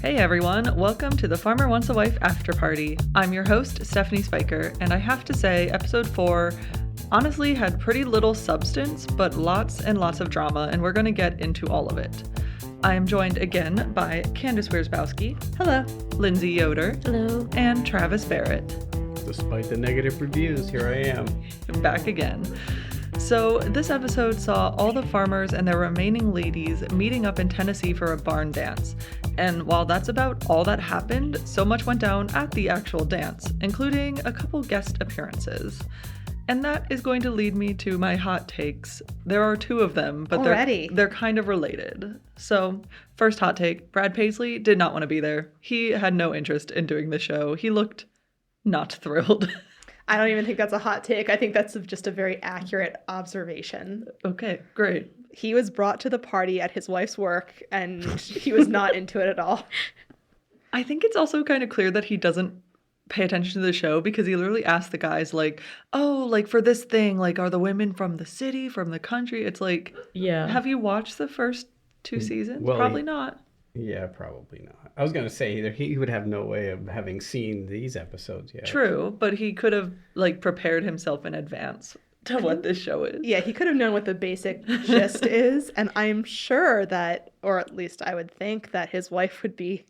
Hey everyone, welcome to the Farmer Wants a Wife Afterparty. I'm your host, Stephanie Spiker, and I have to say, episode 4 honestly had pretty little substance, but lots and lots of drama, and we're going to get into all of it. I am joined again by Candace Wierzbowski. Hello. Lindsay Yoder. Hello. And Travis Barrett. Despite the negative reviews, here I am. Back again. So this episode saw all the farmers and their remaining ladies meeting up in Tennessee for a barn dance. And while that's about all that happened, so much went down at the actual dance, including a couple guest appearances. And that is going to lead me to my hot takes. There are 2 of them, but they're kind of related. So, first hot take, Brad Paisley did not want to be there. He had no interest in doing the show. He looked not thrilled. I don't even think that's a hot take. I think that's just a very accurate observation. Okay, great. He was brought to the party at his wife's work, and he was not into it at all. I think it's also kind of clear that he doesn't pay attention to the show, because he literally asked the guys, like, oh, like, for this thing, like, are the women from the city, from the country? It's like, yeah. Have you watched the first 2 seasons? Well, probably not. Yeah, probably not. I was going to say, either he would have no way of having seen these episodes yet. True, but he could have, like, prepared himself in advance to what this show is. Yeah, he could have known what the basic gist is, and I'm sure that, or at least I would think that his wife would be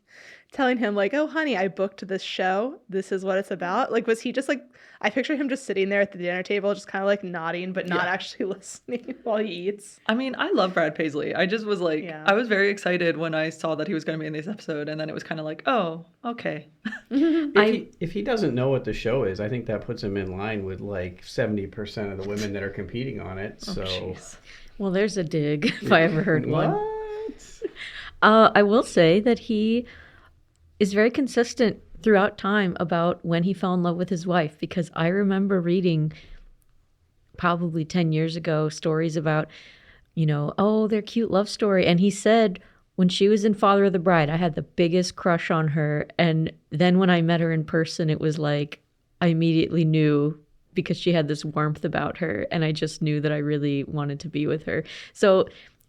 telling him, like, oh, honey, I booked this show. This is what it's about. Like, was he just, like, I picture him just sitting there at the dinner table, just kind of, like, nodding, but not actually listening while he eats. I mean, I love Brad Paisley. I just was, like, I was very excited when I saw that he was going to be in this episode, and then it was kind of like, oh, okay. If he doesn't know what the show is, I think that puts him in line with, like, 70% of the women that are competing on it, so... Geez. Well, there's a dig, if I ever heard one. What? I will say that he is very consistent throughout time about when he fell in love with his wife, because I remember reading probably 10 years ago stories about, you know, oh, their cute love story. And he said when she was in Father of the Bride, I had the biggest crush on her. And then when I met her in person, it was like I immediately knew, because she had this warmth about her, and I just knew that I really wanted to be with her. So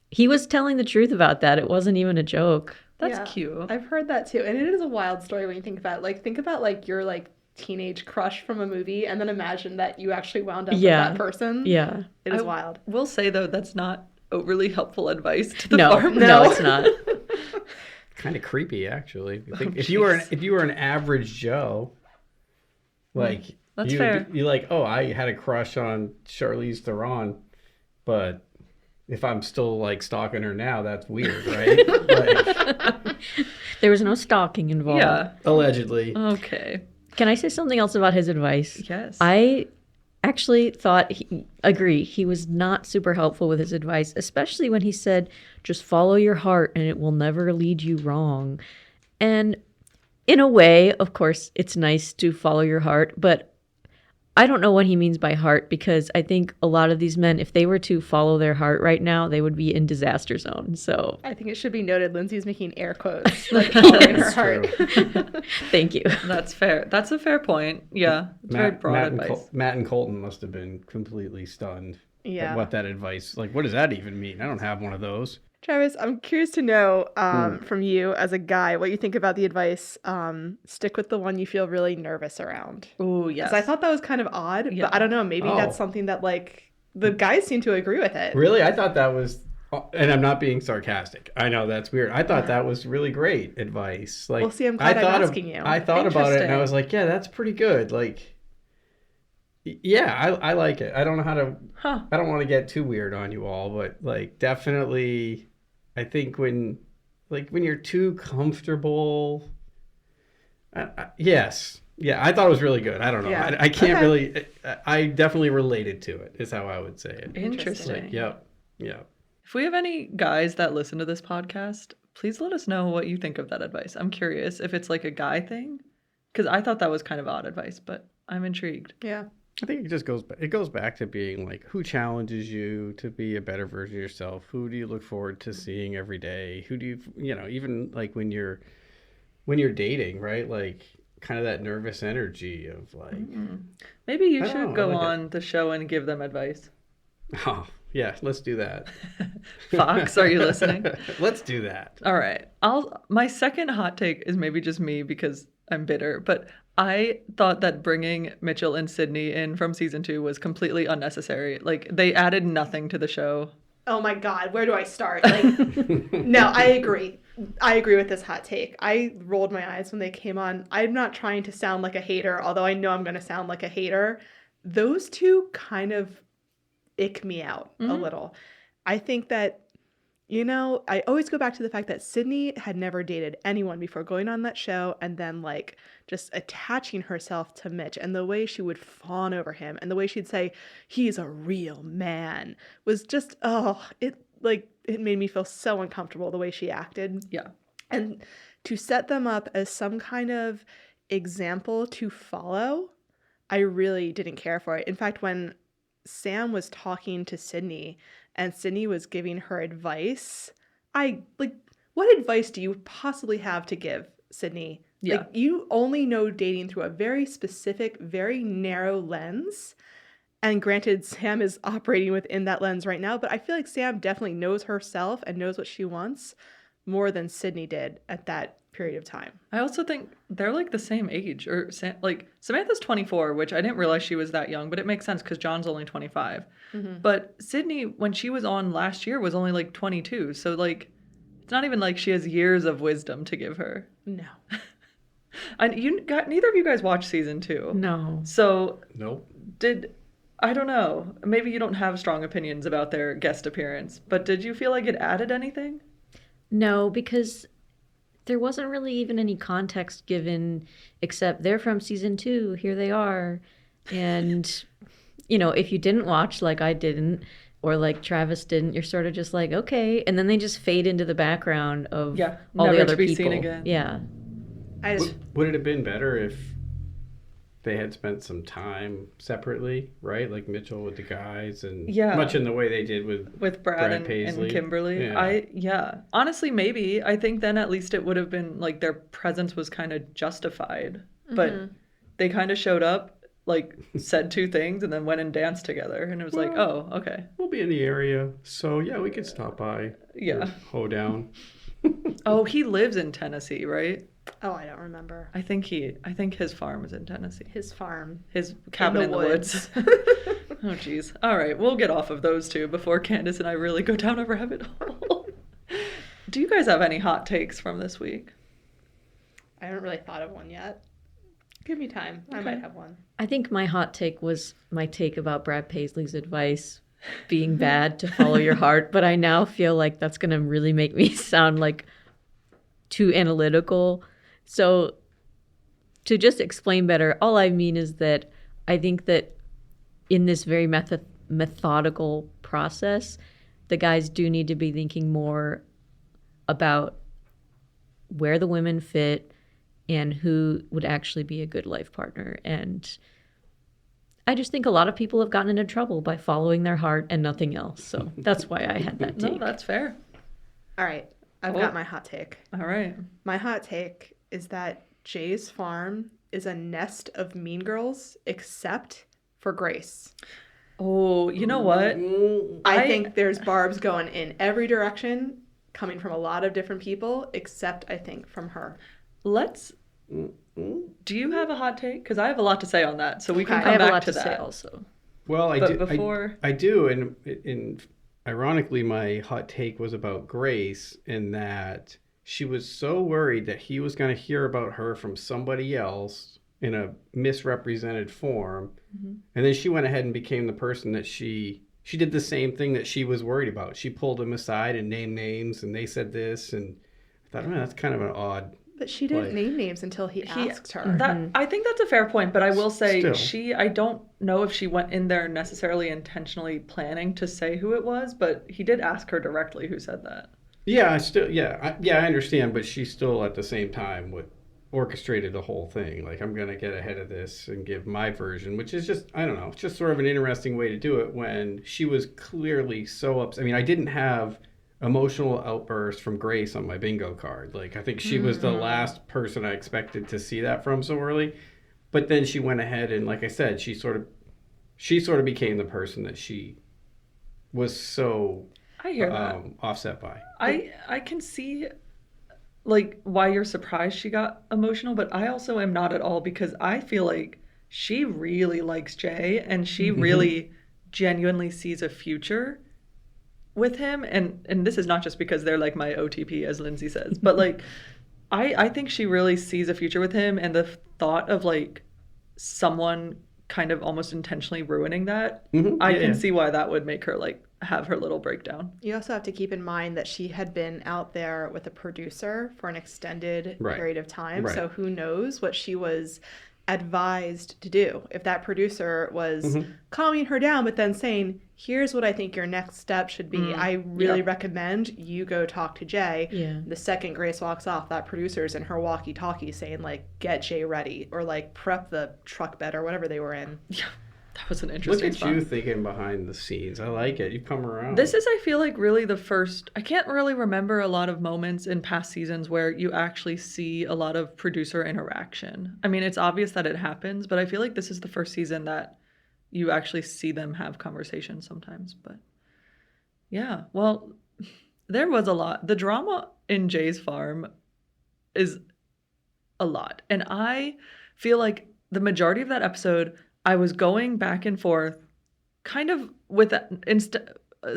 he was telling the truth about that. It wasn't even a joke. That's cute. I've heard that too. And it is a wild story when you think about it. Like, think about, like, your, like, teenage crush from a movie, and then imagine that you actually wound up with that person. Yeah. It is wild. Will say, though, that's not overly helpful advice to the No, farmer. no, it's not. Kind of creepy, actually. If Oh, you were an average Joe, like... That's fair. You're like, oh, I had a crush on Charlize Theron, but... if I'm still, like, stalking her now, that's weird, right? Like, There was no stalking involved. Yeah. allegedly. Okay. Can I say something else about his advice? Yes. I actually thought, he was not super helpful with his advice, especially when he said, just follow your heart and it will never lead you wrong. And in a way, of course, it's nice to follow your heart, but I don't know what he means by heart, because I think a lot of these men, if they were to follow their heart right now, they would be in disaster zone. So I think it should be noted, Lindsay's making air quotes, like, following her heart. thank you. That's fair. That's a fair point. Yeah. It's very broad advice. Matt and Colton must have been completely stunned at what that advice, like, what does that even mean? I don't have one of those. Travis, I'm curious to know from you as a guy what you think about the advice, stick with the one you feel really nervous around. Oh, yes. Because I thought that was kind of odd, but I don't know, maybe that's something that, like, the guys seem to agree with it. Really? I thought that was, and I'm not being sarcastic. I know that's weird. I thought that was really great advice. Like, well, see, I'm glad I'm asking you. I thought about it and I was like, yeah, that's pretty good. Like, yeah, I like it. I don't know how to, I don't want to get too weird on you all, but, like, definitely... I think when you're too comfortable, yes. Yeah, I thought it was really good. I don't know. Yeah. I can't really, I definitely related to it, is how I would say it. Interesting. Like, yep. If we have any guys that listen to this podcast, please let us know what you think of that advice. I'm curious if it's like a guy thing, because I thought that was kind of odd advice, but I'm intrigued. Yeah. I think it goes back to being like, who challenges you to be a better version of yourself? Who do you look forward to seeing every day? Who do you know, even like when you're dating, right? Like, kind of that nervous energy of like, maybe you should go on the show and give them advice. Oh, Yeah, let's do that. Fox, are you listening? Let's do that. All right. My second hot take is maybe just me because I'm bitter, but I thought that bringing Mitchell and Sydney in from season 2 was completely unnecessary. Like, they added nothing to the show. Oh my God, where do I start? Like, no, I agree. I agree with this hot take. I rolled my eyes when they came on. I'm not trying to sound like a hater, although I know I'm going to sound like a hater. Those two kind of ick me out a little. I think that, I always go back to the fact that Sydney had never dated anyone before going on that show, and then like just attaching herself to Mitch, and the way she would fawn over him and the way she'd say, he's a real man, was just, it made me feel so uncomfortable the way she acted. Yeah. And to set them up as some kind of example to follow, I really didn't care for it. In fact, when Sam was talking to Sydney and Sydney was giving her advice, what advice do you possibly have to give, Sydney? Yeah. Like, you only know dating through a very specific, very narrow lens. And granted, Sam is operating within that lens right now, but I feel like Sam definitely knows herself and knows what she wants more than Sydney did at that period of time. I also think they're like the same age, or like Samantha's 24, which I didn't realize she was that young, but it makes sense because John's only 25. But Sydney, when she was on last year, was only like 22. So like, it's not even like she has years of wisdom to give her. No. And neither of you guys watched season 2. No. So Nope. I don't know. Maybe you don't have strong opinions about their guest appearance, but did you feel like it added anything? No, because there wasn't really even any context given, except they're from season 2. Here they are. And, if you didn't watch like I didn't, or like Travis didn't, you're sort of just like, okay. And then they just fade into the background of all the never other to be people. seen again. Yeah. Would it have been better if they had spent some time separately, right? Like Mitchell with the guys, and much in the way they did with Brad Paisley and Kimberly. Yeah. Honestly, maybe. I think then at least it would have been like their presence was kind of justified. But they kind of showed up, like said 2 things, and then went and danced together. And it was like, oh, okay. We'll be in the area, so yeah, we could stop by. Yeah. Hoedown. Oh, he lives in Tennessee, right? Oh, I don't remember. I think his farm is in Tennessee. His farm. His cabin in the woods. Oh, geez. All right, we'll get off of those 2 before Candace and I really go down a rabbit hole. Do you guys have any hot takes from this week? I haven't really thought of one yet. Give me time. Okay. I might have one. I think my hot take was my take about Brad Paisley's advice being bad to follow your heart, but I now feel like that's going to really make me sound like too analytical. So to just explain better, all I mean is that I think that in this very methodical process, the guys do need to be thinking more about where the women fit and who would actually be a good life partner. And I just think a lot of people have gotten into trouble by following their heart and nothing else. So that's why I had that take. No, that's fair. All right. I've got my hot take. All right. My hot take is that Jay's farm is a nest of mean girls except for Grace. Oh, you know what? I think there's barbs going in every direction, coming from a lot of different people, except I think from her. Do you have a hot take? Because I have a lot to say on that, so we can I come have a back lot to to say that. also. Well, I do, and ironically, my hot take was about Grace, in that she was so worried that he was going to hear about her from somebody else in a misrepresented form, and then she went ahead and became the person that she did the same thing that she was worried about. She pulled him aside and named names, and they said this, and I thought, man, that's kind of an odd. But she didn't name names until he asked her. I think that's a fair point, but I will say Still. I don't know if she went in there necessarily intentionally planning to say who it was, but he did ask her directly who said that. Yeah, I understand, but she still at the same time orchestrated the whole thing. Like, I'm going to get ahead of this and give my version, which is just, I don't know, it's just sort of an interesting way to do it when she was clearly so upset. I mean, I didn't have emotional outburst from Grace on my bingo card. Like, I think she was the last person I expected to see that from so early. But then she went ahead and, like I said, she sort of became the person that she was so I hear that. offset by. I can see like why you're surprised she got emotional, but I also am not at all, because I feel like she really likes Jay and she really genuinely sees a future with him, and this is not just because they're like my OTP, as Lindsay says, but like I think she really sees a future with him, and the thought of like someone kind of almost intentionally ruining that, I can see why that would make her like have her little breakdown. You also have to keep in mind that she had been out there with a producer for an extended period of time. So who knows what she was advised to do. If that producer was calming her down, but then saying, here's what I think your next step should be. I really recommend you go talk to Jay. Yeah. The second Grace walks off, that producer's in her walkie-talkie saying, like, get Jay ready, or like prep the truck bed or whatever they were in. Yeah. That was an interesting Look at you thinking behind the scenes. I like it. You come around. This is, I feel like, really the first... I can't really remember a lot of moments in past seasons where you actually see a lot of producer interaction. I mean, it's obvious that it happens, but I feel like this is the first season that you actually see them have conversations sometimes. But yeah, well, there was a lot. The drama in Jay's farm is a lot. And I feel like the majority of that episode... I was going back and forth kind of with that,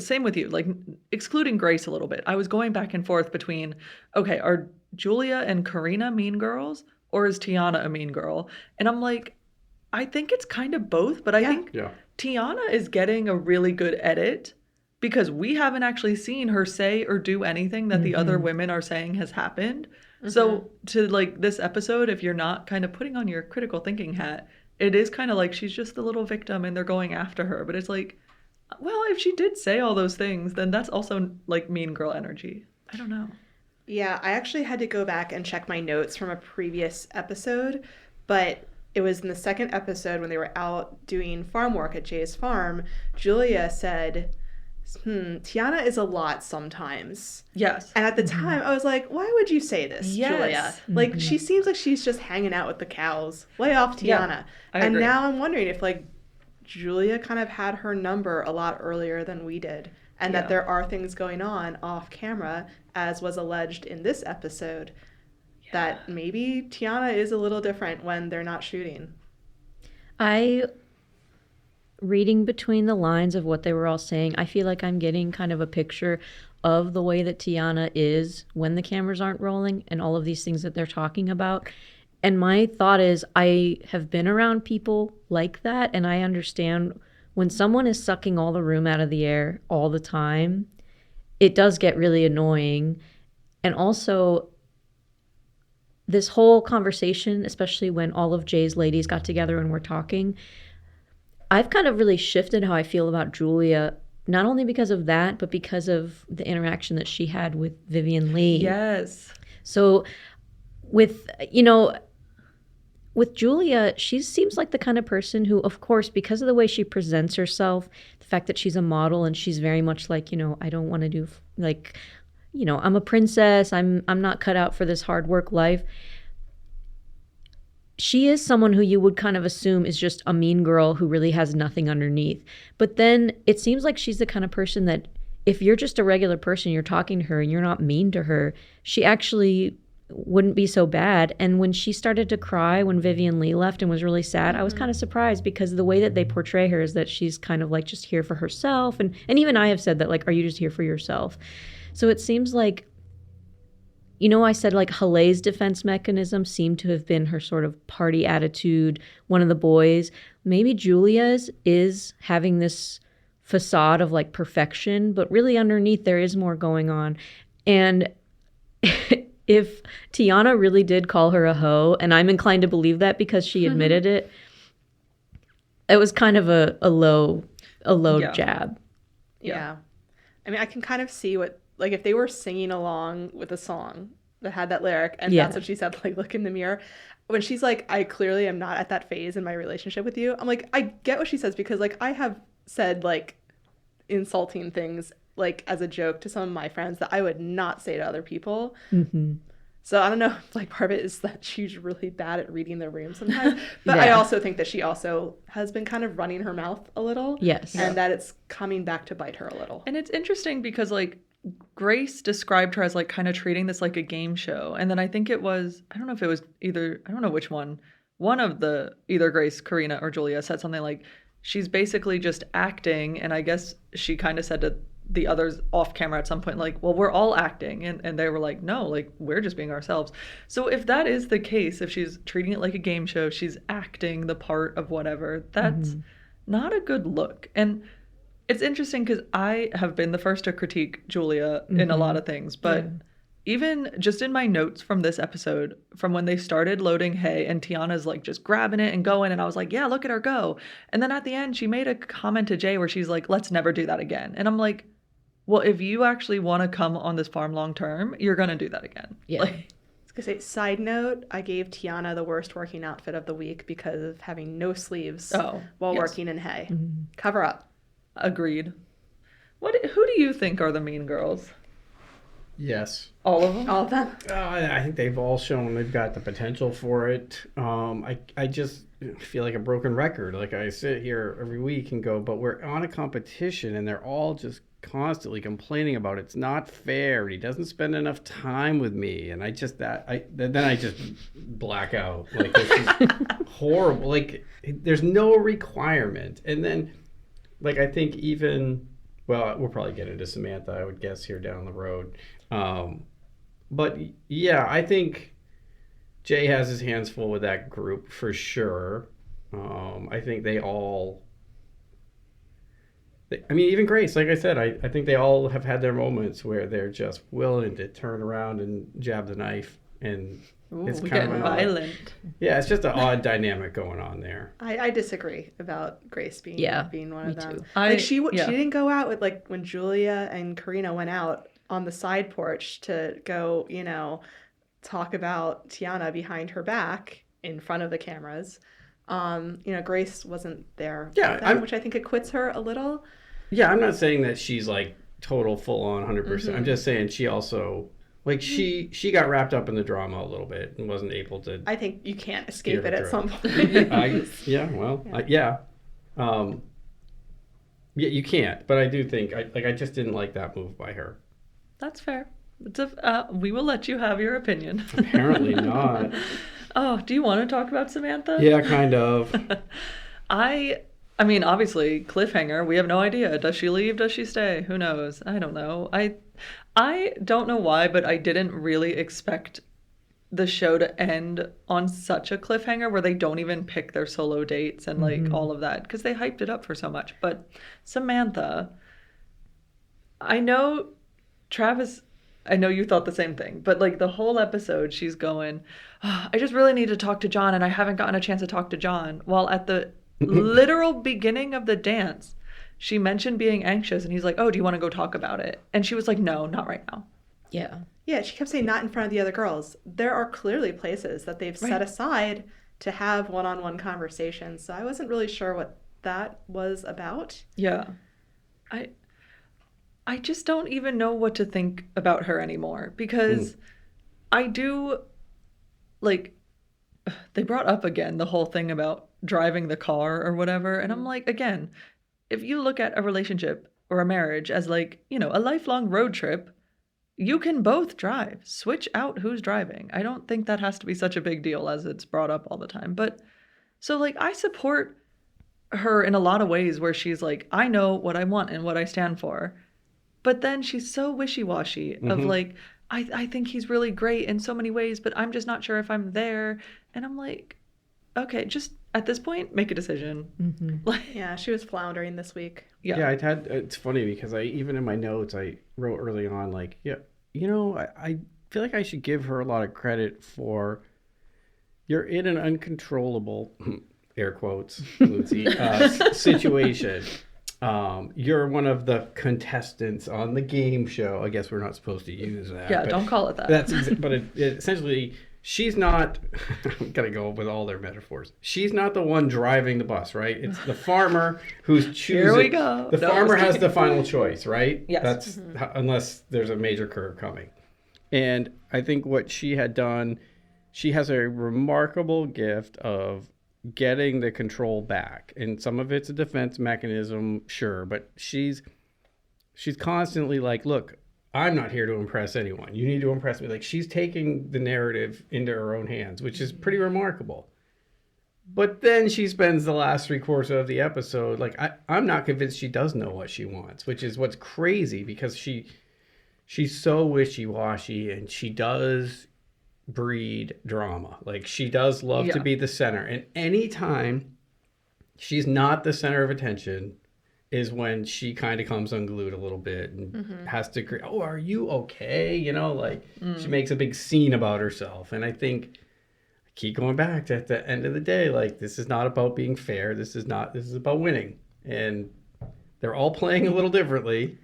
same with you, like excluding Grace a little bit. I was going back and forth between, okay, are Julia and Karina mean girls, or is Tiana a mean girl? And I'm like, I think it's kind of both, but I think Tiana is getting a really good edit, because we haven't actually seen her say or do anything that the other women are saying has happened. So to like this episode, if you're not kind of putting on your critical thinking hat, it is kind of like she's just the little victim and they're going after her. But it's like, well, if she did say all those things, then that's also like mean girl energy. I don't know. Yeah, I actually had to go back and check my notes from a previous episode, but it was in the second episode when they were out doing farm work at Jay's farm. Julia said, Tiana is a lot sometimes. Yes. And at the time, I was like, why would you say this, Julia? Like, she seems like she's just hanging out with the cows. Lay off Tiana. Yeah, I agree. And now I'm wondering if, like, Julia kind of had her number a lot earlier than we did. And that there are things going on off camera, as was alleged in this episode, that maybe Tiana is a little different when they're not shooting. Reading between the lines of what they were all saying, I feel like I'm getting kind of a picture of the way that Tiana is when the cameras aren't rolling and all of these things that they're talking about. And my thought is, I have been around people like that, and I understand when someone is sucking all the room out of the air all the time, it does get really annoying. And also, this whole conversation, especially when all of Jay's ladies got together and were talking, I've kind of really shifted how I feel about Julia, not only because of that, but because of the interaction that she had with Vivian Lee. Yes. So with Julia, she seems like the kind of person who, of course, because of the way she presents herself, the fact that she's a model and she's very much like, I don't want to do, like, I'm a princess. I'm not cut out for this hard work life. She is someone who you would kind of assume is just a mean girl who really has nothing underneath. But then it seems like she's the kind of person that if you're just a regular person, you're talking to her and you're not mean to her, she actually wouldn't be so bad. And when she started to cry when Vivian Lee left and was really sad, I was kind of surprised, because the way that they portray her is that she's kind of like just here for herself. And even I have said that, like, are you just here for yourself? So it seems like, I said like Hale's defense mechanism seemed to have been her sort of party attitude, one of the boys. Maybe Julia's is having this facade of like perfection, but really underneath there is more going on. And if Tiana really did call her a hoe, and I'm inclined to believe that because she admitted it, it was kind of a low jab. Yeah. I mean, I can kind of see what, like, if they were singing along with a song that had that lyric, and that's what she said, like, look in the mirror. When she's like, I clearly am not at that phase in my relationship with you. I'm like, I get what she says, because, like, I have said, like, insulting things, like, as a joke to some of my friends that I would not say to other people. So I don't know, like part of it is that she's really bad at reading the room sometimes. But I also think that she also has been kind of running her mouth a little. Yes. And that it's coming back to bite her a little. And it's interesting because like Grace described her as like kind of treating this like a game show. And then I think it was, I don't know if it was either, I don't know which one of the, either Grace, Karina, or Julia said something like, she's basically just acting. And I guess she kind of said to the others off camera at some point, like, well, we're all acting. And they were like, no, like, we're just being ourselves. So if that is the case, if she's treating it like a game show, she's acting the part of whatever, that's not a good look. And it's interesting because I have been the first to critique Julia in a lot of things, but even just in my notes from this episode, from when they started loading hay and Tiana's like just grabbing it and going, and I was like, yeah, look at her go. And then at the end, she made a comment to Jay where she's like, let's never do that again. And I'm like, well, if you actually want to come on this farm long term, you're going to do that again. Yeah. Like, I was gonna say, side note, I gave Tiana the worst working outfit of the week because of having no sleeves while working in hay. Cover up. Agreed. Who do you think are the mean girls? Yes. All of them? All of them. I think they've all shown they've got the potential for it. I just feel like a broken record. Like I sit here every week and go, but we're on a competition and they're all just constantly complaining about it's not fair. He doesn't spend enough time with me. And I just black out. Like this is horrible. Like there's no requirement. And then like I think even, well, we'll probably get into Samantha, I would guess, here down the road. But yeah, I think Jay has his hands full with that group for sure. I think they all, I mean, even Grace, like I said, I think they all have had their moments where they're just willing to turn around and jab the knife. And it's kind of violent. Yeah, it's just an odd dynamic going on there. I disagree about Grace being one of them. Too. Like she didn't go out with, like, when Julia and Karina went out on the side porch to go, talk about Tiana behind her back in front of the cameras. Grace wasn't there. Yeah, which I think acquits her a little. Yeah, I'm not saying that she's like total full on 100%. I'm just saying she also, like, she got wrapped up in the drama a little bit and wasn't able to. I think you can't escape it at some point. You can't. But I do think I just didn't like that move by her. That's fair. We will let you have your opinion. Apparently not. Oh, do you want to talk about Samantha? Yeah, kind of. I mean, obviously, cliffhanger. We have no idea. Does she leave? Does she stay? Who knows? I don't know. I don't know why, but I didn't really expect the show to end on such a cliffhanger where they don't even pick their solo dates and like all of that, because they hyped it up for so much. But Samantha, I know, Travis, I know you thought the same thing, but like the whole episode, she's going, oh, I just really need to talk to John and I haven't gotten a chance to talk to John. While at the literal beginning of the dance, she mentioned being anxious and he's like, oh, do you want to go talk about it? And she was like, no, not right now. Yeah. Yeah, she kept saying not in front of the other girls. There are clearly places that they've set aside to have one-on-one conversations. So I wasn't really sure what that was about. Yeah. I just don't even know what to think about her anymore, because I do, like, they brought up again the whole thing about driving the car or whatever. And I'm like, again, if you look at a relationship or a marriage as like, a lifelong road trip, you can both drive. Switch out who's driving. I don't think that has to be such a big deal as it's brought up all the time. But so like, I support her in a lot of ways where she's like, I know what I want and what I stand for. But then she's so wishy-washy of like, I think he's really great in so many ways, but I'm just not sure if I'm there. And I'm like, okay, just at this point, make a decision. Yeah, she was floundering this week. Yeah, it's funny because even in my notes, I wrote early on, like, I feel like I should give her a lot of credit for, you're in an uncontrollable, air quotes, situation. You're one of the contestants on the game show. I guess we're not supposed to use that. Yeah, don't call it that. But it essentially, she's not, I'm going to go with all their metaphors. She's not the one driving the bus, right? It's the farmer who's choosing. Here we go. The farmer has the final choice, right? Yes. That's unless there's a major curve coming. And I think what she had done, she has a remarkable gift of getting the control back. And some of it's a defense mechanism, sure, but she's constantly like, look, I'm not here to impress anyone. You need to impress me. Like, she's taking the narrative into her own hands, which is pretty remarkable. But then she spends the last 3/4 of the episode, like, I'm not convinced she does know what she wants, which is what's crazy, because she's so wishy-washy, and she does breed drama. Like, she does love to be the center. And anytime she's not the center of attention is when she kind of comes unglued a little bit and has to agree, oh, are you okay? You know, like, she makes a big scene about herself. And I think I keep going back to, at the end of the day, like, this is not about being fair. This is about winning. And they're all playing a little differently.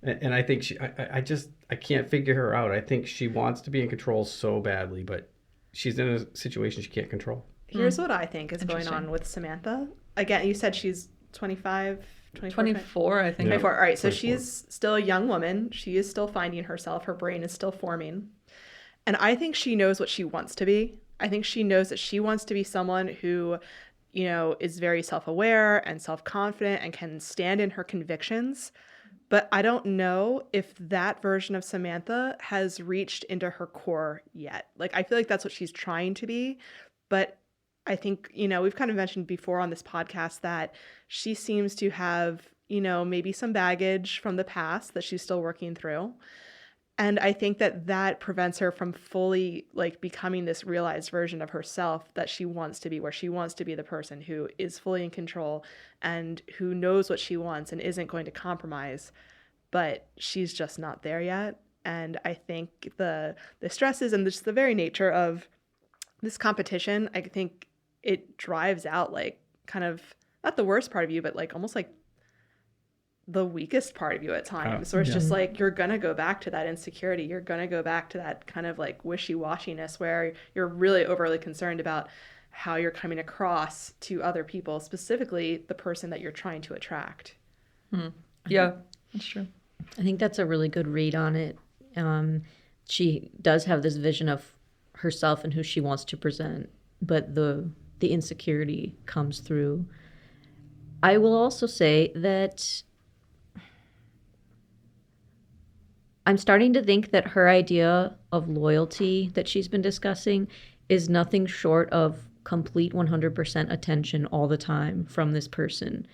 And I think I can't figure her out. I think she wants to be in control so badly, but she's in a situation she can't control. Here's what I think is going on with Samantha. Again, you said she's 24, I think. 24. All right, so 24. she's still a young woman. She is still finding herself. Her brain is still forming. And I think she knows what she wants to be. I think she knows that she wants to be someone who, you know, is very self-aware and self-confident and can stand in her convictions. But I don't know if that version of Samantha has reached into her core yet. Like, I feel like that's what she's trying to be. But I think, you know, we've kind of mentioned before on this podcast that she seems to have, you know, maybe some baggage from the past that she's still working through. And I think that prevents her from fully, like, becoming this realized version of herself that she wants to be, where she wants to be the person who is fully in control and who knows what she wants and isn't going to compromise. But she's just not there yet. And I think the stresses and just the very nature of this competition, I think it drives out, like, kind of not the worst part of you, but like almost like the weakest part of you at times, where it's just like, you're going to go back to that insecurity. You're going to go back to that kind of like wishy-washiness where you're really overly concerned about how you're coming across to other people, specifically the person that you're trying to attract. Yeah, that's true. I think that's a really good read on it. She does have this vision of herself and who she wants to present, but the insecurity comes through. I will also say that I'm starting to think that her idea of loyalty that she's been discussing is nothing short of complete 100% attention all the time from this person,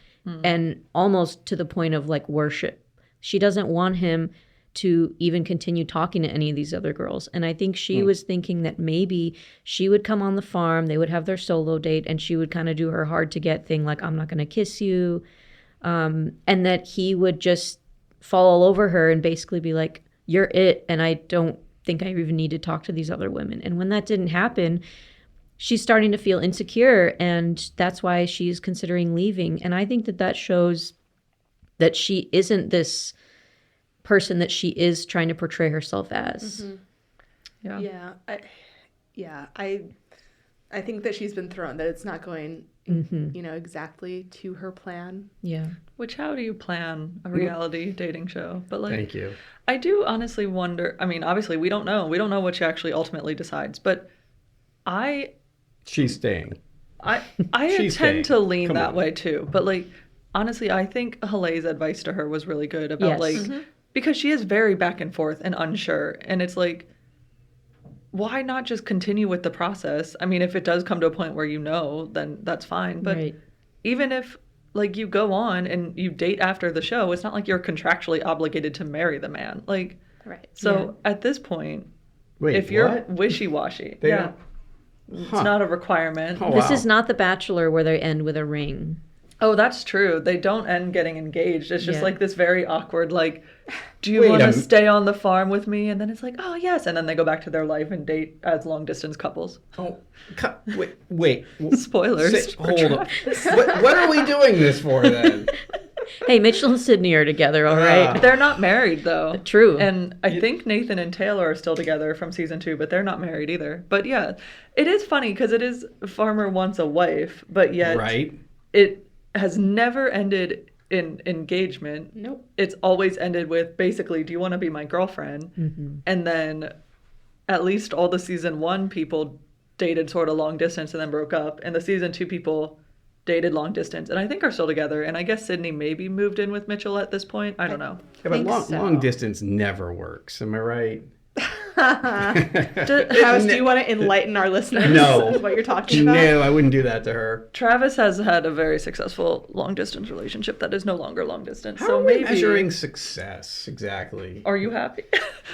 and almost to the point of like worship. She doesn't want him to even continue talking to any of these other girls. And I think she was thinking that maybe she would come on the farm, they would have their solo date, and she would kind of do her hard to get thing like, I'm not going to kiss you. And that he would just fall all over her and basically be like, you're it, and I don't think I even need to talk to these other women. And when that didn't happen, she's starting to feel insecure, and that's why she's considering leaving. And I think that shows that she isn't this person that she is trying to portray herself as. I think that she's been thrown, that it's not going you know, exactly to her plan. Which, how do you plan a reality dating show? But like, Thank you. I do honestly wonder, I mean, obviously we don't know what she actually ultimately decides, but She's staying. I She's tend to staying. lean Come that on. way too. But like, honestly, I think Hale's advice to her was really good about because she is very back and forth and unsure. And it's like, why not just continue with the process? I mean, if it does come to a point where you know, then that's fine. But even if like you go on and you date after the show, it's not like you're contractually obligated to marry the man. Like, so at this point, if you're wishy-washy, it's not a requirement. This is not The Bachelor where they end with a ring. Oh, that's true. They don't end getting engaged. It's just like this very awkward, like, do you want to stay on the farm with me? And then it's like, oh, yes. And then they go back to their life and date as long-distance couples. Oh, wait. Spoilers. Hold on. What are we doing this for then? Hey, Mitchell and Sydney are together, all right? They're not married, though. True. And I think Nathan and Taylor are still together from season 2, but they're not married either. But yeah, it is funny because it is Farmer Wants a Wife, but yet it has never ended in engagement, Nope. it's always ended with basically, do you want to be my girlfriend? Mm-hmm. And then at least all the season 1 people dated sort of long distance and then broke up. And the season 2 people dated long distance and I think are still together. And I guess Sydney maybe moved in with Mitchell at this point. I don't know. Yeah, but think so. long distance never works. Am I right? Travis, do you want to enlighten our listeners No. on what you're talking about? No, I wouldn't do that to her. Travis has had a very successful long distance relationship that is no longer long distance. How so are we maybe measuring success exactly? Are you happy?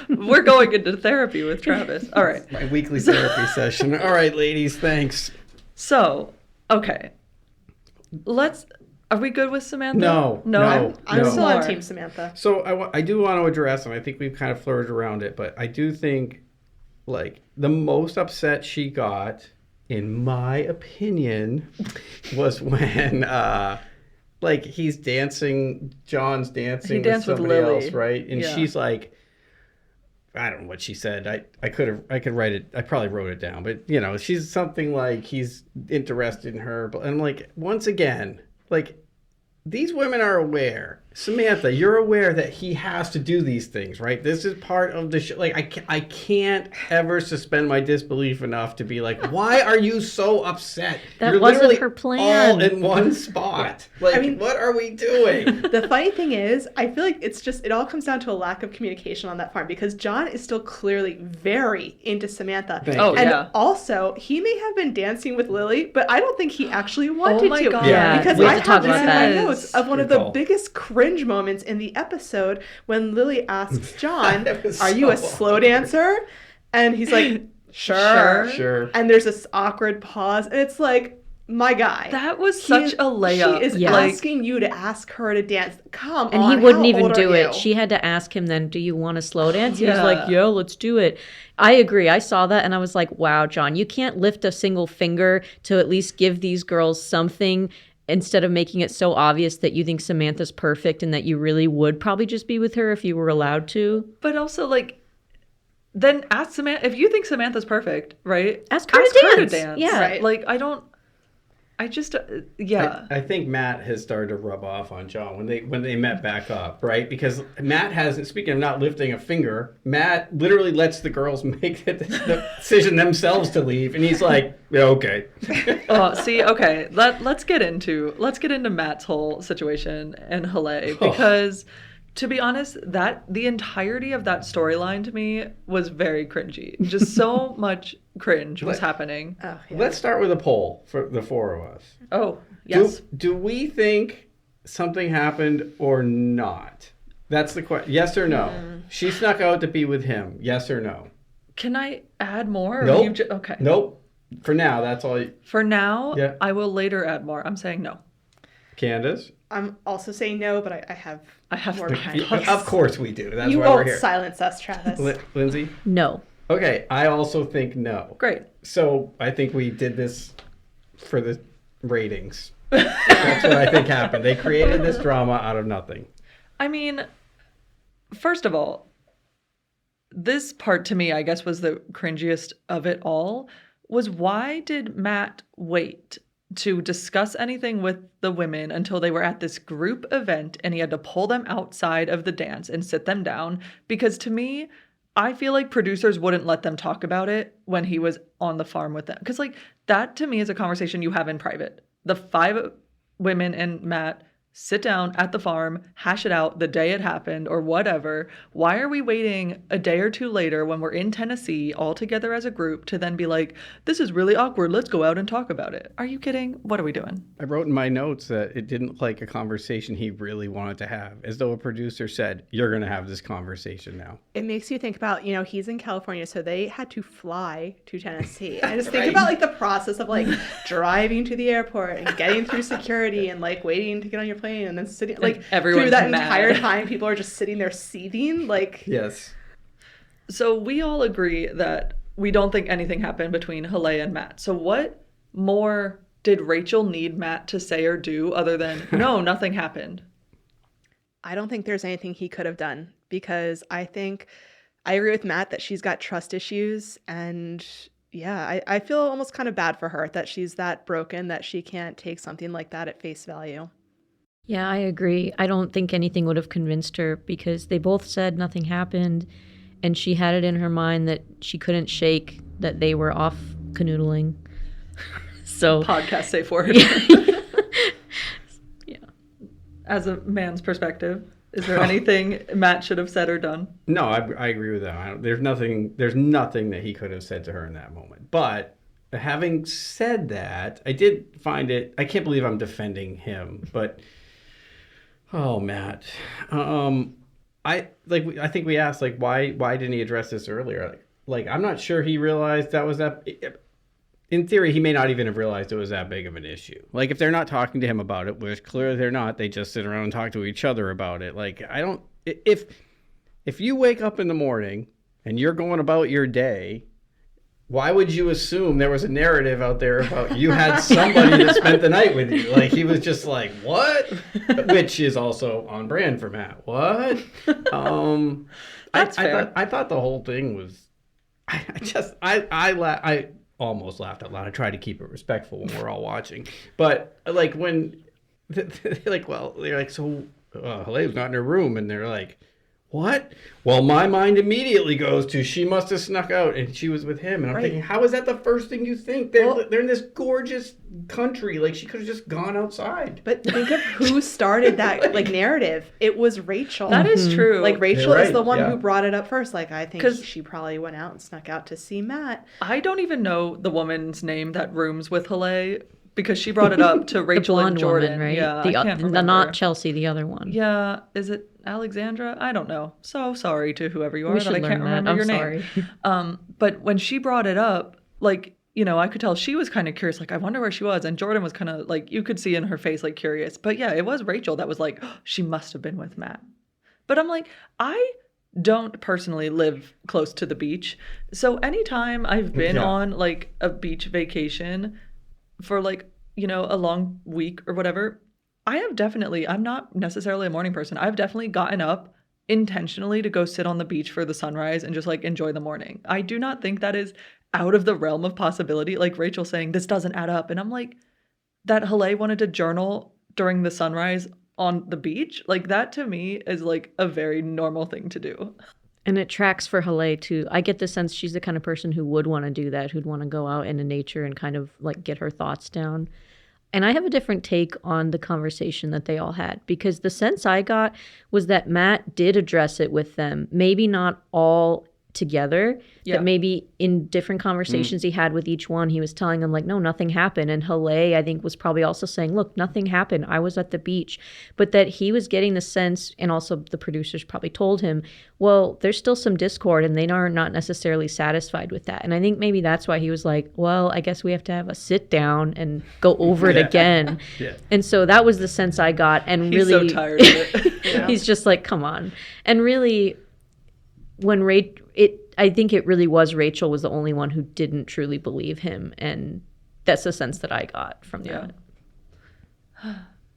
We're going into therapy with Travis. All right. My weekly therapy session. All right, ladies, thanks. So, okay. Are we good with Samantha? No. I'm still on More. Team Samantha. So I do want to address, and I think we've kind of flirted around it, but I do think, like, the most upset she got, in my opinion, was when, like, he's dancing, John's dancing He danced with somebody Lily. else, right? And Yeah. she's like, I don't know what she said. I could write it. I probably wrote it down, but you know, she's something like he's interested in her. But I'm like, once again, like, these women are aware. Samantha, you're aware that he has to do these things, right? This is part of the show. Like, I can't ever suspend my disbelief enough to be like, why are you so upset? That You're wasn't literally her plan. all in one spot. Like, I mean- what are we doing? The funny thing is, I feel like it all comes down to a lack of communication on that farm because John is still clearly very into Samantha. Thank Oh, you. And yeah. also, he may have been dancing with Lily, but I don't think he actually wanted my to. God. Yeah, Because we I have to talk have this about in that. my notes of one of Good the call. biggest cringe moments in the episode when Lily asks John, That was "Are you a so slow dancer?" And he's like, "Sure." Sure. And there's this awkward pause, and it's like, my guy. That was such a layup. She is Yeah. asking you to ask her to dance. Come And on. he wouldn't how even old do are it. you? She had to ask him then, do you want to slow dance? He was Yeah. like, yeah, let's do it. I agree. I saw that and I was like, wow, John, you can't lift a single finger to at least give these girls something instead of making it so obvious that you think Samantha's perfect and that you really would probably just be with her if you were allowed to. But also, like, then ask Samantha, if you think Samantha's perfect, right? Ask her to dance. dance. Yeah. Right. Like, I just, yeah. I think Matt has started to rub off on John when they met back up, right? Because Matt hasn't, speaking of not lifting a finger, Matt literally lets the girls make the decision themselves to leave, and he's like, yeah, okay. Oh, see, okay. Let's get into Matt's whole situation and Halle because, to be honest, the entirety of that storyline to me was very cringy. Just so much cringe was happening. Oh, yeah. Let's start with a poll for the four of us. Oh, yes. Do we think something happened or not? That's the question. Yes or no? She snuck out to be with him. Yes or no? Can I add more? Or Nope. Okay. Nope. For now, that's all. For now, Yeah. I will later add more. I'm saying no. Candace? I'm also saying no, but I have more behind Yeah, us. Of course we do. That's You why we're won't here. silence us, Travis. Lindsay? No. Okay, I also think no. Great. So I think we did this for the ratings. That's what I think happened. They created this drama out of nothing. I mean, first of all, this part to me, I guess, was the cringiest of it all, was why did Matt wait to discuss anything with the women until they were at this group event and he had to pull them outside of the dance and sit them down? Because to me, I feel like producers wouldn't let them talk about it when he was on the farm with them. Because, like, that to me is a conversation you have in private. The 5 women and Matt sit down at the farm, hash it out the day it happened or whatever. Why are we waiting a day or two later when we're in Tennessee all together as a group to then be like, this is really awkward, let's go out and talk about it? Are you kidding? What are we doing? I wrote in my notes that it didn't look like a conversation he really wanted to have, as though a producer said, you're going to have this conversation now. It makes you think about, he's in California, so they had to fly to Tennessee. And I just think Right. about, like, the process of, like, driving to the airport and getting through security and, like, waiting to get on your plane and then sitting, like, everyone's through that mad. entire time, people are just sitting there seething. Like, Yes. So we all agree that we don't think anything happened between Halle and Matt. So what more did Rachel need Matt to say or do other than, no, nothing happened? I don't think there's anything he could have done because I agree with Matt that she's got trust issues. And yeah, I feel almost kind of bad for her that she's that broken that she can't take something like that at face value. Yeah, I agree. I don't think anything would have convinced her because they both said nothing happened, and she had it in her mind that she couldn't shake that they were off canoodling. So Podcast safe word. Yeah. As a man's perspective, is there anything Matt should have said or done? No, I agree with that. There's nothing that he could have said to her in that moment. But having said that, I did find it, I can't believe I'm defending him, but oh, Matt. I think we asked, like, why didn't he address this earlier? Like, I'm not sure he realized that was that. In theory, he may not even have realized it was that big of an issue. Like, if they're not talking to him about it, which clearly they're not, they just sit around and talk to each other about it. Like, I don't. If you wake up in the morning and you're going about your day, why would you assume there was a narrative out there about you had somebody that spent the night with you? Like, he was just like, what? Which is also on brand for Matt. What? That's fair. I thought the whole thing was, I almost laughed out loud. I tried to keep it respectful when we're all watching. But like when they're like, so Helene's not in her room. And they're like, what? Well, my mind immediately goes to she must have snuck out and she was with him. And I'm thinking, how is that the first thing you think? They're in this gorgeous country. Like, she could have just gone outside. But think of who started that like narrative. It was Rachel. That is true. Like, Rachel is the one yeah. who brought it up first. Like, I think she probably went out and snuck out to see Matt. I don't even know the woman's name that rooms with Helene because she brought it up to Rachel the blonde and Jordan. woman, right? Yeah, the, I can't remember. not Chelsea, the other one. Yeah, is it Alexandra? I don't know. So sorry to whoever you are We that should I can't learn that. remember I'm your sorry. name. But when she brought it up, like, you know, I could tell she was kind of curious, like, I wonder where she was. And Jordan was kind of like, you could see in her face, like, curious. But yeah, it was Rachel that was like, oh, she must have been with Matt. But I'm like, I don't personally live close to the beach. So anytime I've been on like a beach vacation for like, you know, a long week or whatever, I'm not necessarily a morning person. I've definitely gotten up intentionally to go sit on the beach for the sunrise and just like enjoy the morning. I do not think that is out of the realm of possibility. Like Rachel saying, this doesn't add up. And I'm like, that Helene wanted to journal during the sunrise on the beach, like that to me is like a very normal thing to do. And it tracks for Helene too. I get the sense she's the kind of person who would want to do that, who'd want to go out into nature and kind of like get her thoughts down. And I have a different take on the conversation that they all had, because the sense I got was that Matt did address it with them. Maybe not all together, that maybe in different conversations he had with each one, he was telling them like, no, nothing happened. And Helene, I think, was probably also saying, look, nothing happened. I was at the beach. But that he was getting the sense, and also the producers probably told him, well, there's still some discord and they are not necessarily satisfied with that. And I think maybe that's why he was like, well, I guess we have to have a sit down and go over it again. And so that was the sense I got. And He's really so tired of it. He's just like, come on. And really, when I think it really was Rachel was the only one who didn't truly believe him, and that's the sense that I got from that.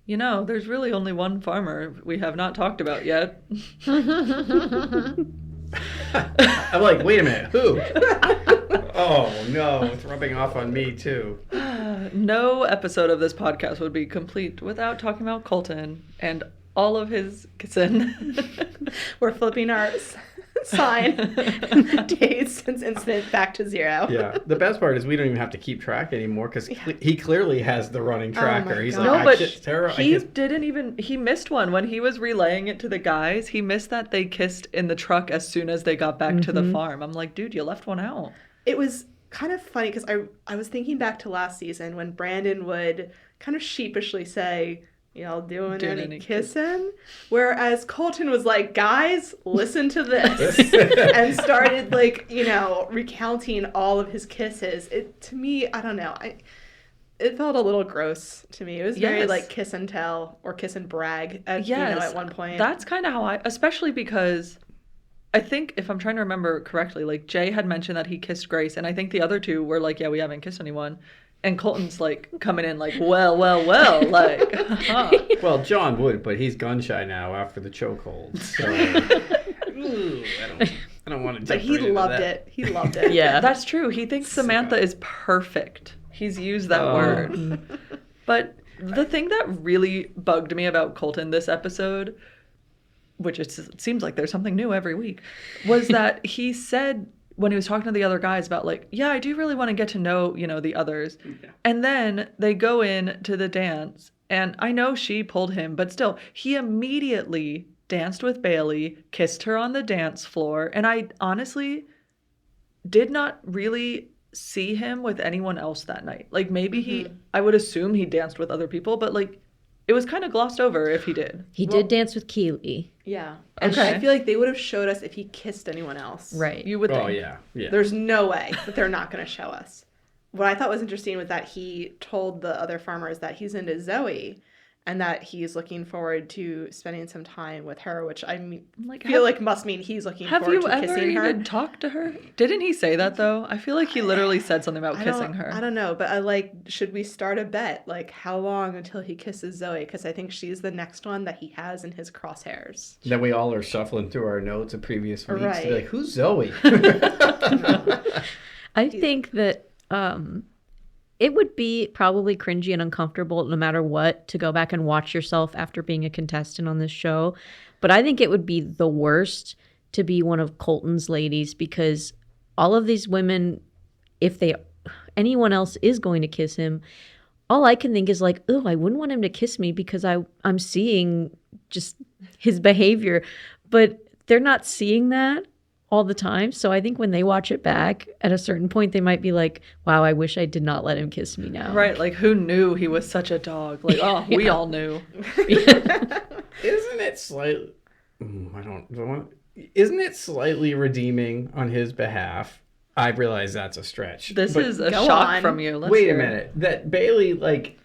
You know, there's really only one farmer we have not talked about yet. I'm like, wait a minute, who? Oh no, it's rubbing off on me too. No episode of this podcast would be complete without talking about Colton and all of his kissing. We're flipping our sign days since incident back to 0. Yeah, the best part is we don't even have to keep track anymore because he clearly has the running tracker. He's God. like, No, but Tara, he missed one when he was relaying it to the guys. He missed that they kissed in the truck as soon as they got back to the farm. I'm like, dude, you left one out. It was kind of funny because I was thinking back to last season when Brandon would kind of sheepishly say, y'all doing any kissing? Whereas Colton was like, guys, listen to this. And started like, you know, recounting all of his kisses. To me, I don't know. It felt a little gross to me. It was very like kiss and tell or kiss and brag at, you know, at one point. That's kind of how especially because I think if I'm trying to remember correctly, like Jay had mentioned that he kissed Grace. And I think the other two were like, yeah, we haven't kissed anyone. And Colton's like coming in like, well, like, Well, John would, but he's gun shy now after the chokehold. So, I don't want to. But he loved it. He loved it. Yeah, that's true. He thinks Samantha is perfect. He's used that word. But The thing that really bugged me about Colton this episode, which it seems like there's something new every week, was that he said when he was talking to the other guys about like, yeah, I do really want to get to know, the others. Yeah. And then they go in to the dance, and I know she pulled him, but still, he immediately danced with Bailey, kissed her on the dance floor, and I honestly did not really see him with anyone else that night. Like maybe I would assume he danced with other people, but like it was kind of glossed over if he did. He did dance with Keely. Yeah. And I feel like they would have showed us if he kissed anyone else. Right. You would think. Oh, yeah. There's no way that they're not going to show us. What I thought was interesting was that he told the other farmers that he's into Zoe and that he's looking forward to spending some time with her, which I mean, feel like must mean he's looking forward to kissing her. Have you ever even talked to her? Didn't he say that, though? I feel like he literally said something about kissing her. I don't know, but should we start a bet? Like, how long until he kisses Zoe? Because I think she's the next one that he has in his crosshairs. Then we all are shuffling through our notes of previous weeks. Right. To be like, who's Zoe? I think that it would be probably cringy and uncomfortable no matter what to go back and watch yourself after being a contestant on this show. But I think it would be the worst to be one of Colton's ladies, because all of these women, if anyone else is going to kiss him, all I can think is like, oh, I wouldn't want him to kiss me because I'm seeing just his behavior. But they're not seeing that all the time. So I think when they watch it back, at a certain point, they might be like, wow, I wish I did not let him kiss me now. Right. Like, who knew he was such a dog? Like, oh, we all knew. Isn't it slightly... Isn't it slightly redeeming on his behalf? I realize that's a stretch. This is a shock from you. Wait a minute. That Bailey,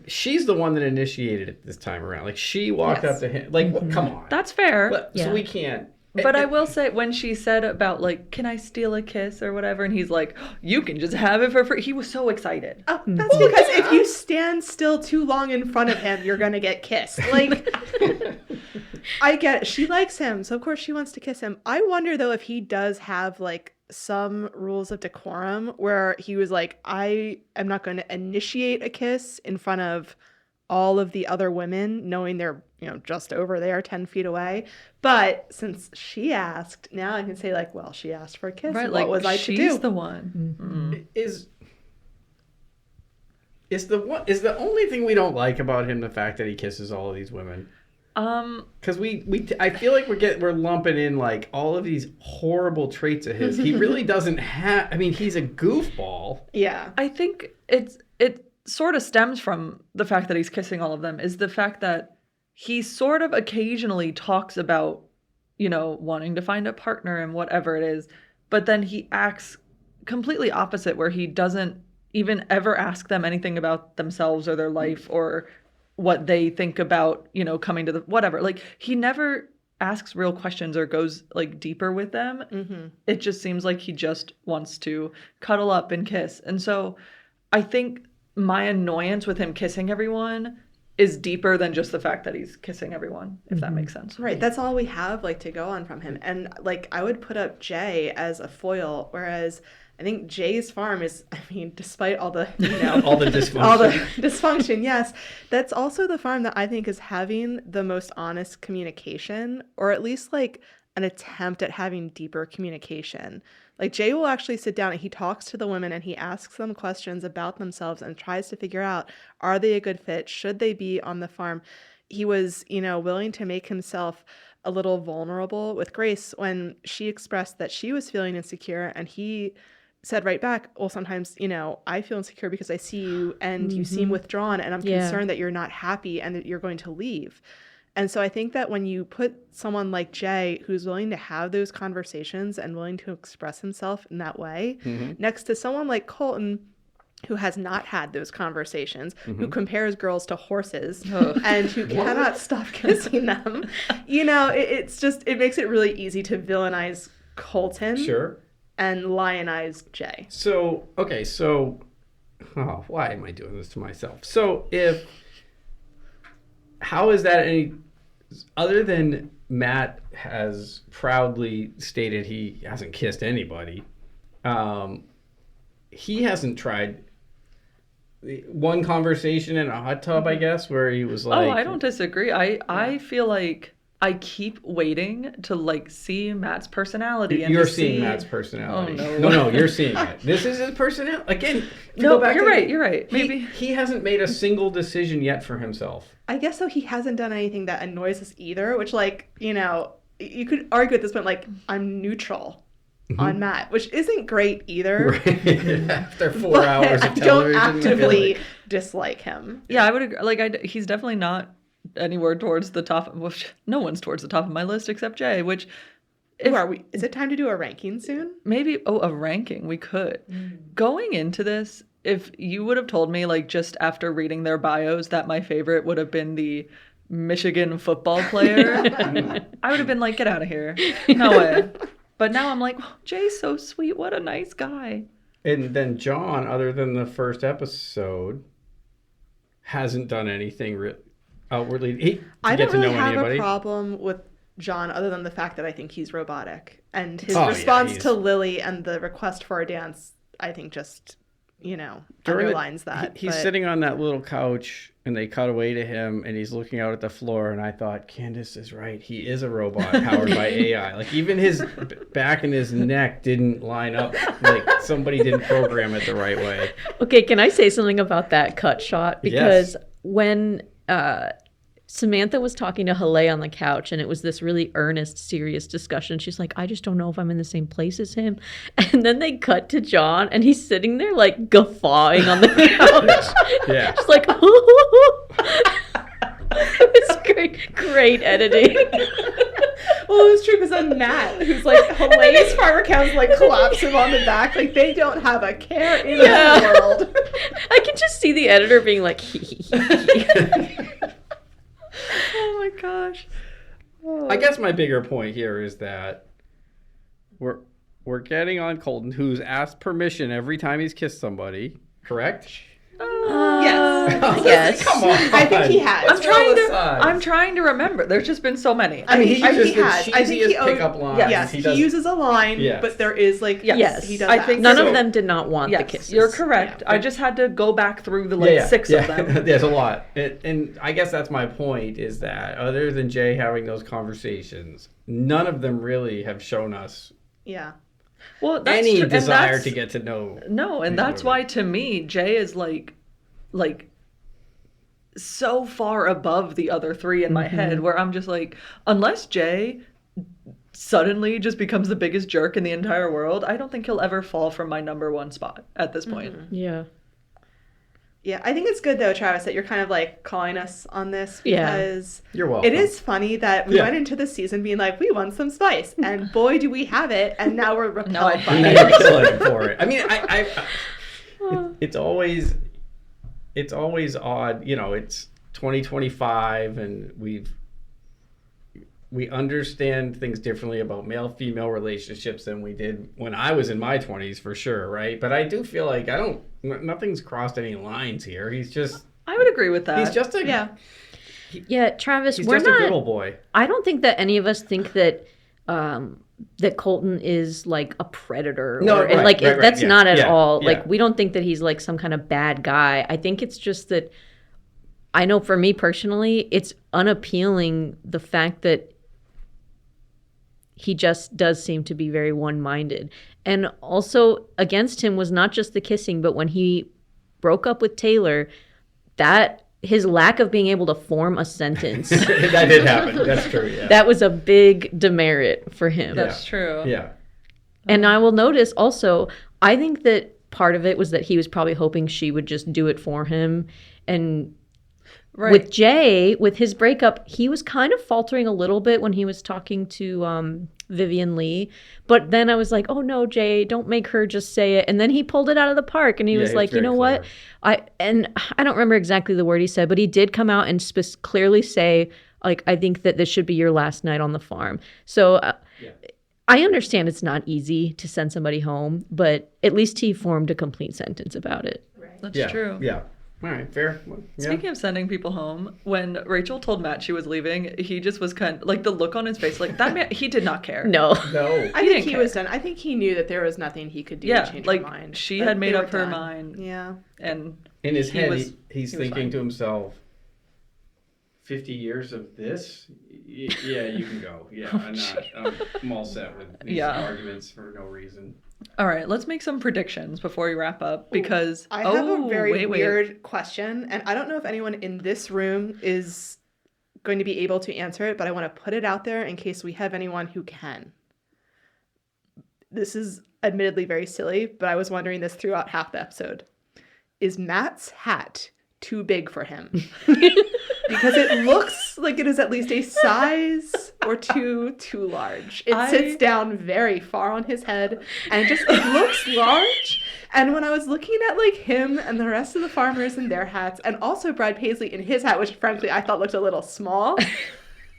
she's the one that initiated it this time around. Like, she walked up to him. Like, come on. That's fair. So we can't... But I will say, when she said about, like, can I steal a kiss or whatever, and he's like, you can just have it for free. He was so excited. Oh, that's because if you stand still too long in front of him, you're going to get kissed. Like, I get it. She likes him, so of course she wants to kiss him. I wonder, though, if he does have, like, some rules of decorum where he was like, I am not going to initiate a kiss in front of all of the other women, knowing they're, just over there 10 feet away. But since she asked, now I can say, like, well, she asked for a kiss. Right, what was I to do? She's the one. Mm-hmm. Is the only thing we don't like about him the fact that he kisses all of these women? Because I feel like we're lumping in like all of these horrible traits of his. He really doesn't have. I mean, he's a goofball. Yeah, I think it sort of stems from the fact that he's kissing all of them. Is the fact that he sort of occasionally talks about, wanting to find a partner and whatever it is, but then he acts completely opposite, where he doesn't even ever ask them anything about themselves or their life or what they think about, coming to the whatever. Like, he never asks real questions or goes like deeper with them. Mm-hmm. It just seems like he just wants to cuddle up and kiss. And so I think my annoyance with him kissing everyone is deeper than just the fact that he's kissing everyone, if that makes sense. Right. That's all we have to go on from him. And I would put up Jay as a foil, whereas I think Jay's farm is, despite all the, all the dysfunction. All the dysfunction, yes. That's also the farm that I think is having the most honest communication, or at least an attempt at having deeper communication. Like, Jay will actually sit down and he talks to the women and he asks them questions about themselves and tries to figure out, are they a good fit? Should they be on the farm? He was, willing to make himself a little vulnerable with Grace when she expressed that she was feeling insecure, and he said right back, well, sometimes, I feel insecure because I see you and you seem withdrawn, and I'm concerned that you're not happy and that you're going to leave. And so I think that when you put someone like Jay, who's willing to have those conversations and willing to express himself in that way, next to someone like Colton, who has not had those conversations, who compares girls to horses, and who cannot stop kissing them, it makes it really easy to villainize Colton. Sure. And lionize Jay. Why am I doing this to myself? So how is that any... Other than Matt has proudly stated he hasn't kissed anybody, he hasn't tried one conversation in a hot tub, I guess, where he was like, Oh, I don't disagree. I feel like I keep waiting to like see Matt's personality. And you're to seeing see... Matt's personality. Oh, no. No, you're seeing it. This is his personality. Again, No, you're right. Maybe he hasn't made a single decision yet for himself. I guess so. He hasn't done anything that annoys us either, which, like, you know, you could argue at this point, like, I'm neutral on Matt, which isn't great either. Right. After 4 hours of I television. don't actively dislike him. Yeah, I would agree. Like, he's definitely not anywhere towards the top. Which no one's towards the top of my list except Jay. Which, Who are we? Is it time to do a ranking soon? maybe a ranking we could. Going into this, if you would have told me like just after reading their bios that my favorite would have been the Michigan football player, I would have been like, get out of here. No way. But now I'm like, oh, Jay's so sweet. What a nice guy. And then John, other than the first episode, hasn't done anything outwardly. I don't get to really know have anybody. a problem with John other than the fact that I think he's robotic. And his Oh, yeah, response he's- to Lily and the request for a dance, I think just, you know, underlines that. He's but... sitting on that little couch, and they cut away to him, and he's looking out at the floor, and I thought, Candace is right. He is a robot powered by AI. Like, even his back and his neck didn't line up. Like, somebody didn't program it the right way. Okay, can I say something about that cut shot? Because Yes. when Samantha was talking to Haley on the couch, and it was this really earnest, serious discussion. She's like, I just don't know if I'm in the same place as him. And then they cut to John, and he's sitting there like guffawing on the couch. Yeah. Just like, it's great editing. Well, it was true because then Matt, who's like Helena's farmer cows, like collapse him on the back. Like they don't have a care in the world. I can just see the editor being like, Oh my gosh. Oh. I guess my bigger point here is that we're getting on Colton, who's asked permission every time he's kissed somebody, correct? Yes. Yes. Come on. I think he has. I'm trying to remember. There's just been so many. I mean, He I think uses he the has. I think he cheesiest pickup lines. Yes, He he does- uses a line, Yes. but there is like Yes. he does. I that. think None so. of them did not want the Yes, kisses. you're correct. Yeah. I just had to go back through the six of them. There's a lot. And I guess that's my point, is that other than Jay having those conversations, none of them really have shown us Yeah. Well, that's any true. And desire that's- to get to know. No, and these that's women. why to me Jay is like so far above the other three in my head, where I'm just like, unless Jay suddenly just becomes the biggest jerk in the entire world, I don't think he'll ever fall from my number one spot at this point. Yeah. Yeah, I think it's good though, Travis, that you're kind of like calling us on this Yeah. because You're welcome. it is funny that we Yeah. went into the season being like, we want some spice, and boy, do we have it, and now we're repelled by We it. need to kill him for it. I mean, it's always odd. You know, it's 2025, and we understand things differently about male-female relationships than we did when I was in my 20s, for sure, right? But I do feel like nothing's crossed any lines here. He's just I would agree with that. he's just a Yeah, Travis, he's we're just not. a good old boy. I don't think that any of us think that that Colton is like a predator. No, and right, like right, that's yeah, not at yeah, all. yeah. Like we don't think that he's like some kind of bad guy. I think it's just that I know for me personally, it's unappealing the fact that he just does seem to be very one-minded. And also against him was not just the kissing, but when he broke up with Taylor, that his lack of being able to form a sentence. That did happen. That's true. Yeah. That was a big demerit for him. That's true. Yeah. And I will notice also, I think that part of it was that he was probably hoping she would just do it for him. And Right. with Jay, with his breakup, he was kind of faltering a little bit when he was talking to Vivian Lee. But then I was like, oh no, Jay, don't make her just say it. And then he pulled it out of the park, and he was he was like, you very know what? I don't remember exactly the word he said, but he did come out and clearly say, like, I think that this should be your last night on the farm. So I understand it's not easy to send somebody home, but at least he formed a complete sentence about it. That's true. Yeah. All right, fair. Yeah. Speaking of sending people home, when Rachel told Matt she was leaving, he just was kind of like the look on his face, like that man, he did not care. No. No. I He think didn't he was care. done. I think he knew that there was nothing he could do Yeah, to change like her mind. she That had made they were up her done. mind, Yeah. and In his head, he's he was thinking fine. to himself, 50 years of this? Yeah, you can go. Yeah, I'm all set with these arguments for no reason. All right, let's make some predictions before we wrap up because I have a very weird question, and I don't know if anyone in this room is going to be able to answer it, but I want to put it out there in case we have anyone who can. This is admittedly very silly, but I was wondering this throughout half the episode. Is Matt's hat too big for him? Because it looks like it is at least a size or two too large. It sits down very far on his head, and it looks large. And when I was looking at like him and the rest of the farmers in their hats, and also Brad Paisley in his hat, which frankly I thought looked a little small,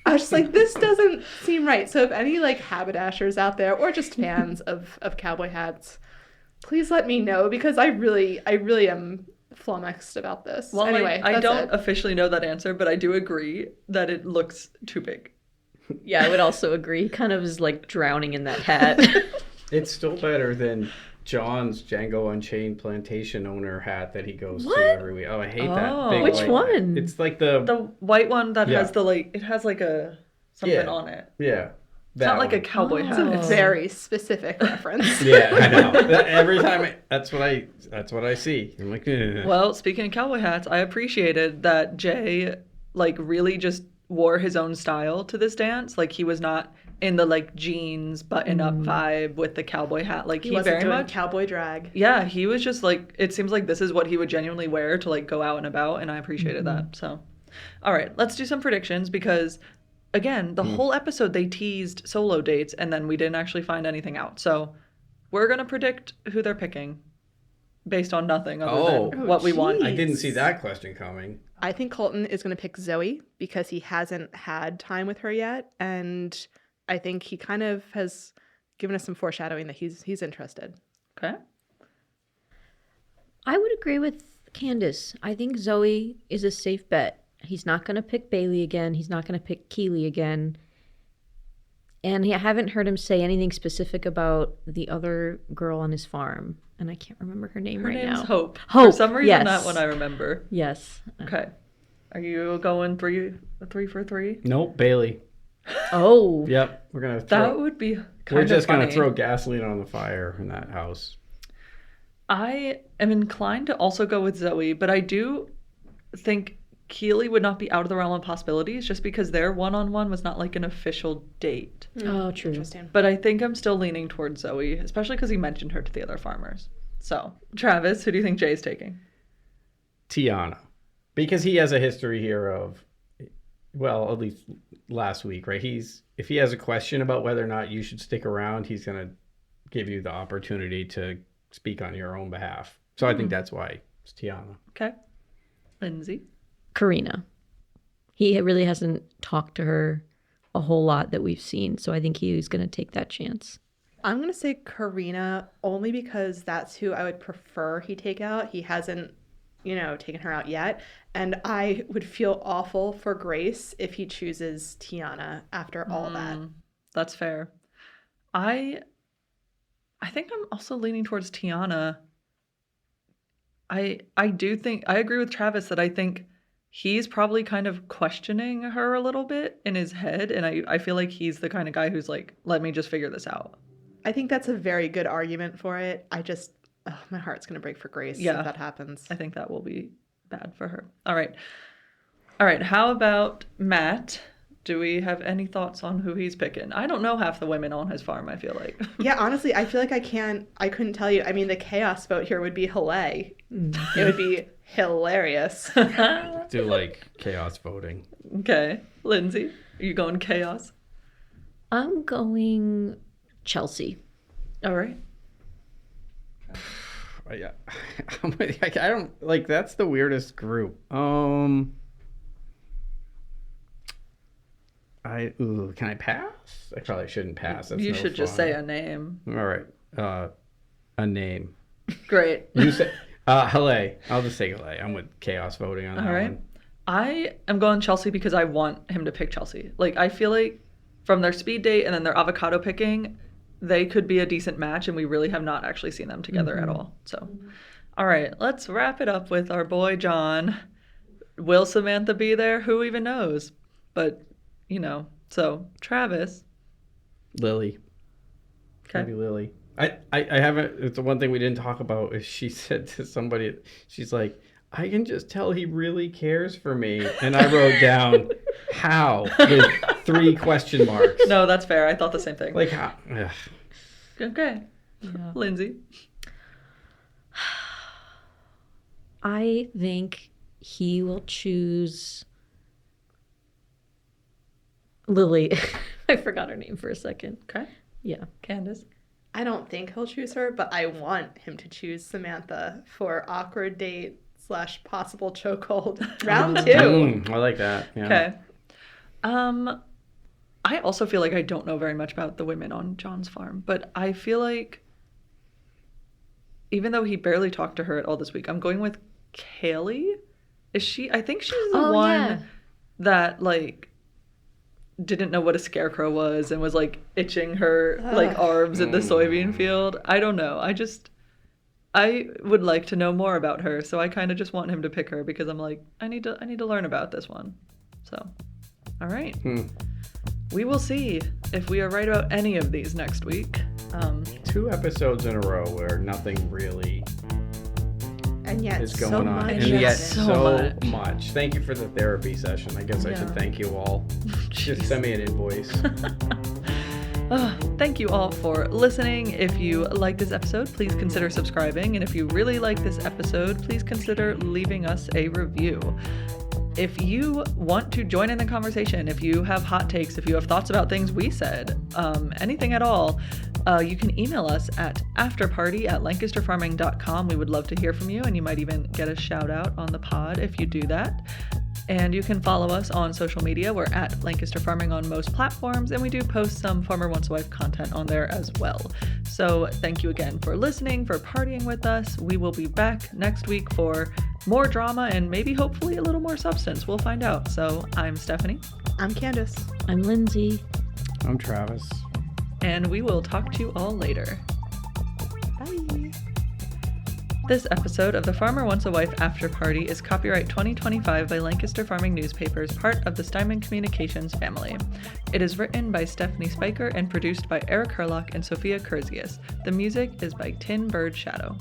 I was just like, this doesn't seem right. So if any like haberdashers out there or just fans of cowboy hats, please let me know, because I really am flummoxed about this. Well, anyway, I don't officially know that answer, but I do agree that it looks too big. Yeah, I would also agree. He kind of is like drowning in that hat. It's still better than John's Django Unchained plantation owner hat that he goes to every week. Oh, I hate that big Which white one? hat. It's like the white one that has the like, it has like a something on it. Yeah. It's not like a cowboy hat. It's a very specific reference. Yeah, I know. Every time that's what I see. I'm like, Well, speaking of cowboy hats, I appreciated that Jay like really just wore his own style to this dance. Like he was not in the like jeans button up vibe with the cowboy hat. Like he wasn't very doing much cowboy drag. Yeah, he was just like, it seems like this is what he would genuinely wear to like go out and about, and I appreciated that. So, all right, let's do some predictions because again, the whole episode they teased solo dates and then we didn't actually find anything out. So we're going to predict who they're picking based on nothing other than what we want. I didn't see that question coming. I think Colton is going to pick Zoe because he hasn't had time with her yet. And I think he kind of has given us some foreshadowing that he's interested. Okay. I would agree with Candace. I think Zoe is a safe bet. He's not going to pick Bailey again. He's not going to pick Keely again. And I haven't heard him say anything specific about the other girl on his farm. And I can't remember her name Her right name's now. Hope. Hope. For some reason, yes. that one I remember. Yes. Okay. Are you going three for three? Nope, Bailey. Oh. Yep, we're gonna throw. That would be kind We're of just funny. gonna throw gasoline on the fire in that house. I am inclined to also go with Zoe, but I do think Keely would not be out of the realm of possibilities just because their one-on-one was not like an official date. Oh, true. Interesting. But I think I'm still leaning towards Zoe, especially because he mentioned her to the other farmers. So, Travis, who do you think Jay's taking? Tiana, because he has a history here of, well, at least last week, right? If he has a question about whether or not you should stick around, he's gonna give you the opportunity to speak on your own behalf. So I think that's why it's Tiana. Okay. Lindsay? Karina. He really hasn't talked to her a whole lot that we've seen, so I think he's going to take that chance. I'm going to say Karina only because that's who I would prefer he take out. He hasn't, taken her out yet. And I would feel awful for Grace if he chooses Tiana after all that. That's fair. I think I'm also leaning towards Tiana. I do think, I agree with Travis that I think he's probably kind of questioning her a little bit in his head. And I feel like he's the kind of guy who's like, let me just figure this out. I think that's a very good argument for it. My heart's going to break for Grace if that happens. I think that will be bad for her. All right. How about Matt? Do we have any thoughts on who he's picking? I don't know half the women on his farm, I feel like. Yeah, honestly, I feel like I couldn't tell you. I mean, the chaos vote here would be hilarious. It would be hilarious. Do like chaos voting. Okay. Lindsay, are you going chaos? I'm going Chelsea. All right. Yeah. I don't like, that's the weirdest group. Can I pass? I probably shouldn't pass. That's you no should just fun. say a name. All right. A name. Great. You say Halle. I'll just say Halle. I'm with chaos voting on that All right. one. I am going Chelsea because I want him to pick Chelsea. Like, I feel like from their speed date and then their avocado picking, they could be a decent match, and we really have not actually seen them together at all. So All right, let's wrap it up with our boy John. Will Samantha be there? Who even knows? But, so Travis. Lily. Okay. Maybe Lily. I haven't, it's the one thing we didn't talk about is she said to somebody, she's like, I can just tell he really cares for me. And I wrote down, how? With 3 question marks. No, that's fair. I thought the same thing. Like, how? Ugh. Okay. Yeah. Lindsay. I think he will choose Lily. I forgot her name for a second. Okay. Yeah. Candace. I don't think he'll choose her, but I want him to choose Samantha for awkward date / possible chokehold round 2. I like that. Yeah. Okay. I also feel like I don't know very much about the women on John's farm, but I feel like even though he barely talked to her at all this week, I'm going with Kaylee. I think she's the one that like didn't know what a scarecrow was and was like itching her like arms in the soybean field. I don't know. I would like to know more about her, so I kind of just want him to pick her because I'm like, I need to learn about this one. So, all right. We will see if we are right about any of these next week. 2 episodes in a row where nothing really And yet is going so on. much. And yet so so much. Thank you for the therapy session. I guess I should thank you all. Just send me an invoice. Thank you all for listening. If you like this episode, please consider subscribing. And if you really like this episode, please consider leaving us a review. If you want to join in the conversation, if you have hot takes, if you have thoughts about things we said, anything at all, you can email us at afterparty@lancasterfarming.com. We would love to hear from you, and you might even get a shout out on the pod if you do that. And you can follow us on social media. We're at Lancaster Farming on most platforms, and we do post some Farmer Wants a Wife content on there as well. So thank you again for listening, for partying with us. We will be back next week for more drama and maybe hopefully a little more substance. We'll find out. So I'm Stephanie. I'm Candace. I'm Lindsay. I'm Travis. And we will talk to you all later. Bye. This episode of the Farmer Wants a Wife After Party is copyright 2025 by Lancaster Farming Newspapers, part of the Steinman Communications family. It is written by Stephanie Spiker and produced by Eric Herlock and Sophia Kurzius. The music is by Tin Bird Shadow.